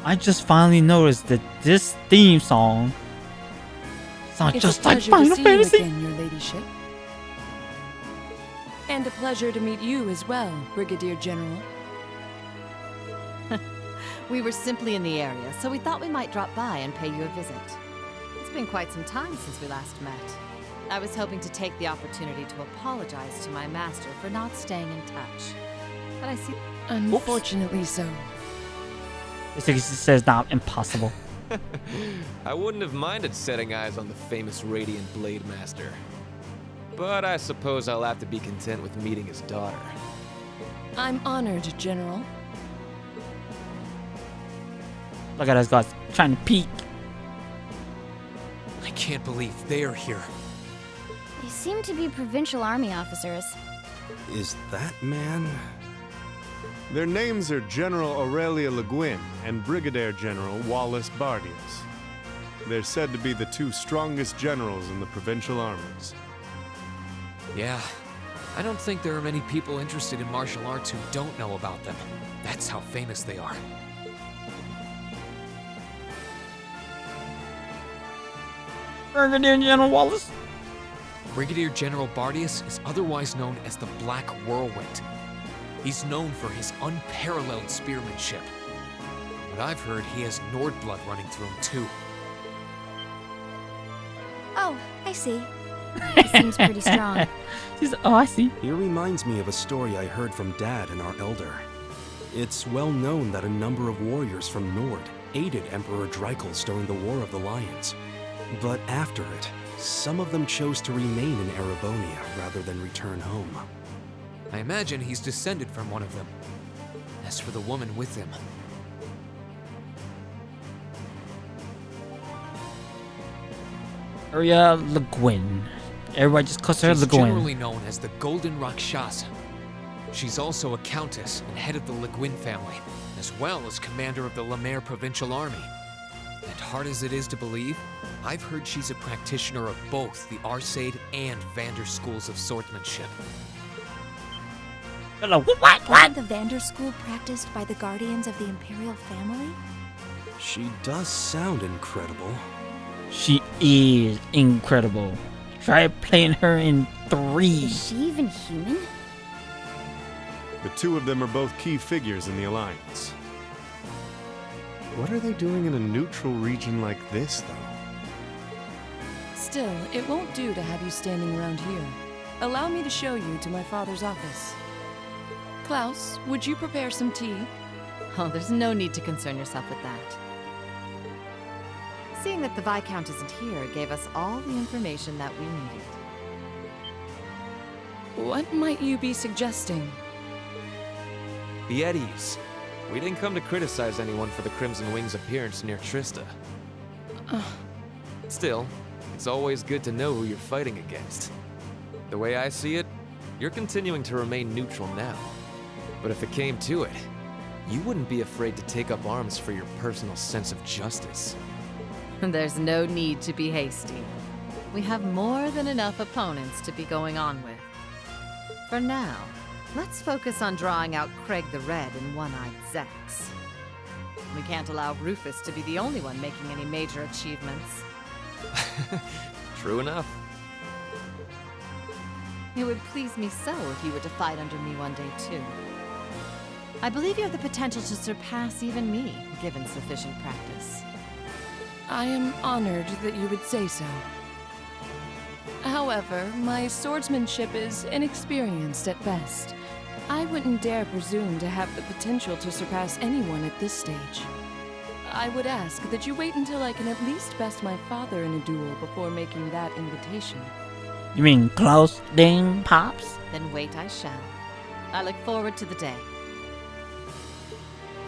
I just finally noticed that this theme song sounds It's just a like pleasure Final to see Fantasy. you again, your ladyship. And a pleasure to meet you as well, Brigadier General. We were simply in the area, so we thought we might drop by and pay you a visit. It's been quite some time since we last met. I was hoping to take the opportunity to apologize to my master for not staying in touch. But I see... Unfortunately so. Basically, it says not impossible. I wouldn't have minded setting eyes on the famous Radiant Blade Master. But I suppose I'll have to be content with meeting his daughter. I'm honored, General. Look at us guys trying to peek. I can't believe they're here. They seem to be provincial army officers. Is that man? Their names are General Aurelia Le Guin and Brigadier General Wallace Bardius. They're said to be the two strongest generals in the provincial armies. Yeah, I don't think there are many people interested in martial arts who don't know about them. That's how famous they are. Brigadier General Wallace. Brigadier General Bardius is otherwise known as the Black Whirlwind. He's known for his unparalleled spearmanship. From what I've heard, he has Nord blood running through him too. Oh, I see. He seems pretty strong. Oh, I see. He reminds me of a story I heard from Dad and our elder. It's well known that a number of warriors from Nord aided Emperor Dreikel during the War of the Lions. But after it, some of them chose to remain in Erebonia rather than return home. I imagine he's descended from one of them. As for the woman with him, Aurelia Le Guin. Everybody just calls her she's Le Guin. generally known as the Golden Rakshasa. She's also a countess and head of the Le Guin family, as well as commander of the Lemaire Provincial Army. And hard as it is to believe, I've heard she's a practitioner of both the Arseid and Vander schools of swordsmanship. Hello, what? Wasn't the Vander school practiced by the guardians of the Imperial family? She does sound incredible. She is incredible. Try playing her in 3. Is she even human? The two of them are both key figures in the Alliance. What are they doing in a neutral region like this, though? Still, it won't do to have you standing around here. Allow me to show you to my father's office. Klaus, would you prepare some tea? Oh, there's no need to concern yourself with that. Seeing that the Viscount isn't here gave us all the information that we needed. What might you be suggesting? Be at ease. We didn't come to criticize anyone for the Crimson Wing's appearance near Trista. Still, it's always good to know who you're fighting against. The way I see it, you're continuing to remain neutral now. But if it came to it, you wouldn't be afraid to take up arms for your personal sense of justice. There's no need to be hasty. We have more than enough opponents to be going on with. For now, let's focus on drawing out Craig the Red and One-Eyed Zex. We can't allow Rufus to be the only one making any major achievements. True enough. It would please me so if you were to fight under me one day, too. I believe you have the potential to surpass even me, given sufficient practice. I am honored that you would say so. However, my swordsmanship is inexperienced at best. I wouldn't dare presume to have the potential to surpass anyone at this stage. I would ask that you wait until I can at least best my father in a duel before making that invitation. You mean Klaus Ding Pops? Then wait I shall. I look forward to the day.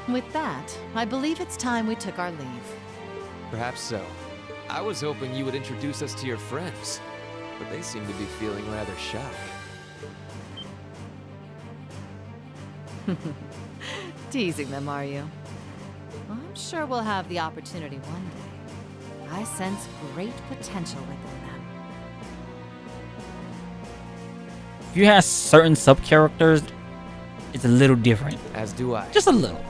With that, I believe it's time we took our leave. Perhaps so. I was hoping you would introduce us to your friends, but they seem to be feeling rather shy. Teasing them, are you? Well, I'm sure we'll have the opportunity one day. I sense great potential within them. If you have certain sub-characters, it's a little different. As do I. Just a little.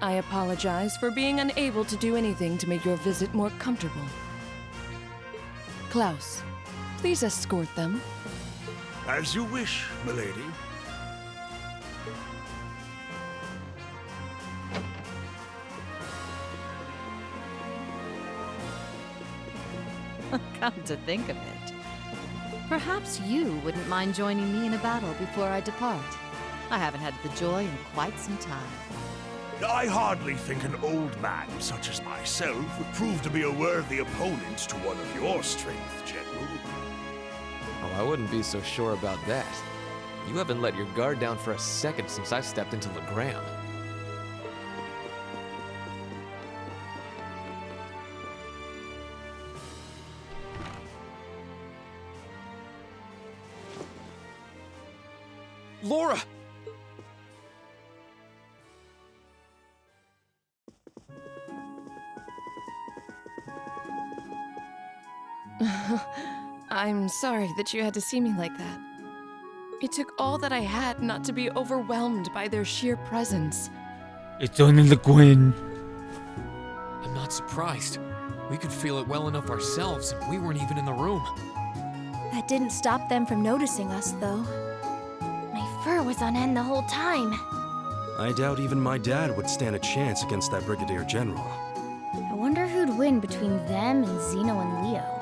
I apologize for being unable to do anything to make your visit more comfortable. Klaus, please escort them. As you wish, milady. Come to think of it, perhaps you wouldn't mind joining me in a battle before I depart. I haven't had the joy in quite some time. I hardly think an old man such as myself would prove to be a worthy opponent to one of your strength, General. Oh, I wouldn't be so sure about that. You haven't let your guard down for a second since I stepped into Legram. Laura! I'm sorry that you had to see me like that. It took all that I had not to be overwhelmed by their sheer presence. It's only Le Guin. I'm not surprised. We could feel it well enough ourselves, and we weren't even in the room. That didn't stop them from noticing us, though. My fur was on end the whole time. I doubt even my dad would stand a chance against that Brigadier General. I wonder who'd win between them and Zeno and Leo.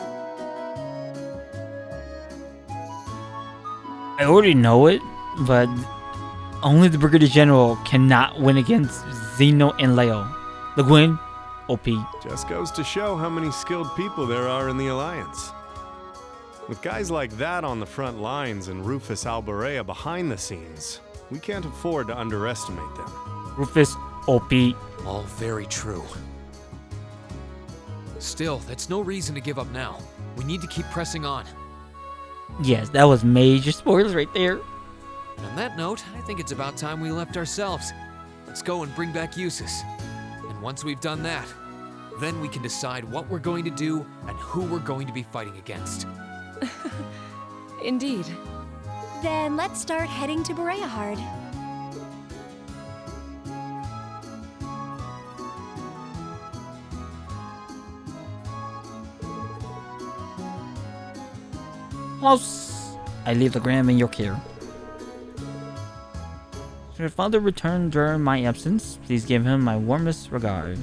I already know it, but only the Brigadier General cannot win against Zeno and Leo. Le Guin, OP. Just goes to show how many skilled people there are in the Alliance. With guys like that on the front lines and Rufus Alborea behind the scenes, we can't afford to underestimate them. Rufus, OP. All very true. Still, that's no reason to give up now. We need to keep pressing on. Yes, that was major spoilers right there. And on that note, I think it's about time we left ourselves. Let's go and bring back Eustace. And once we've done that, then we can decide what we're going to do and who we're going to be fighting against. Indeed. Then let's start heading to Bereahard. Klaus, I leave the Legram in your care. Should your father return during my absence, please give him my warmest regard.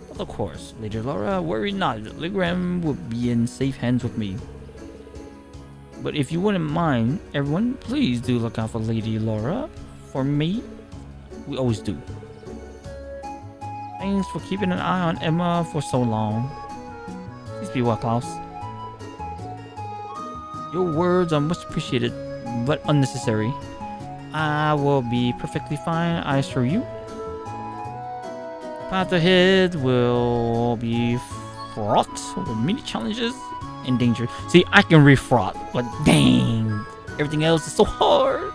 But of course, Lady Laura, worry not, Legram will be in safe hands with me. But if you wouldn't mind, everyone, please do look out for Lady Laura. For me, we always do. Thanks for keeping an eye on Emma for so long. Please be well, Klaus. Your words are much appreciated, but unnecessary. I will be perfectly fine, I assure you. The path ahead will be fraught with many challenges and danger. See, I can read fraught, but dang, everything else is so hard.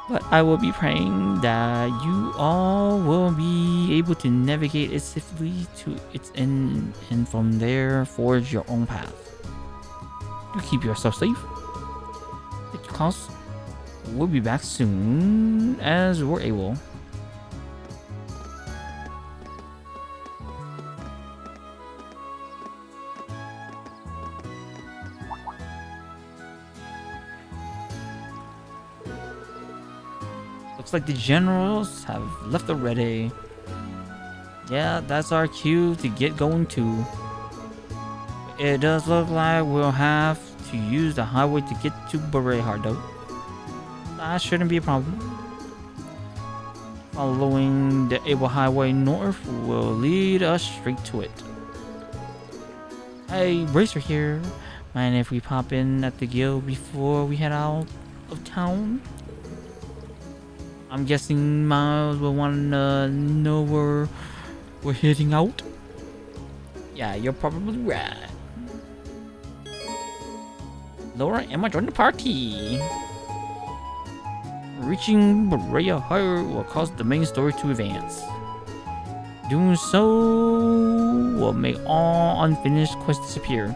But I will be praying that you all will be able to navigate it safely to its end, and from there forge your own path. Do keep yourself safe. Thank you, Klaus. We'll be back soon as we're able. Looks like the generals have left already. Yeah, that's our cue to get going too. It does look like we'll have to use the highway to get to Bereahard though. That shouldn't be a problem. Following the Able Highway north will lead us straight to it. Hey, Bracer here. Mind if we pop in at the guild before we head out of town? I'm guessing Miles will want to know where we're heading out. Yeah, you're probably right. Laura and Emma join the party. Reaching Bereahard will cause the main story to advance. Doing so will make all unfinished quests disappear.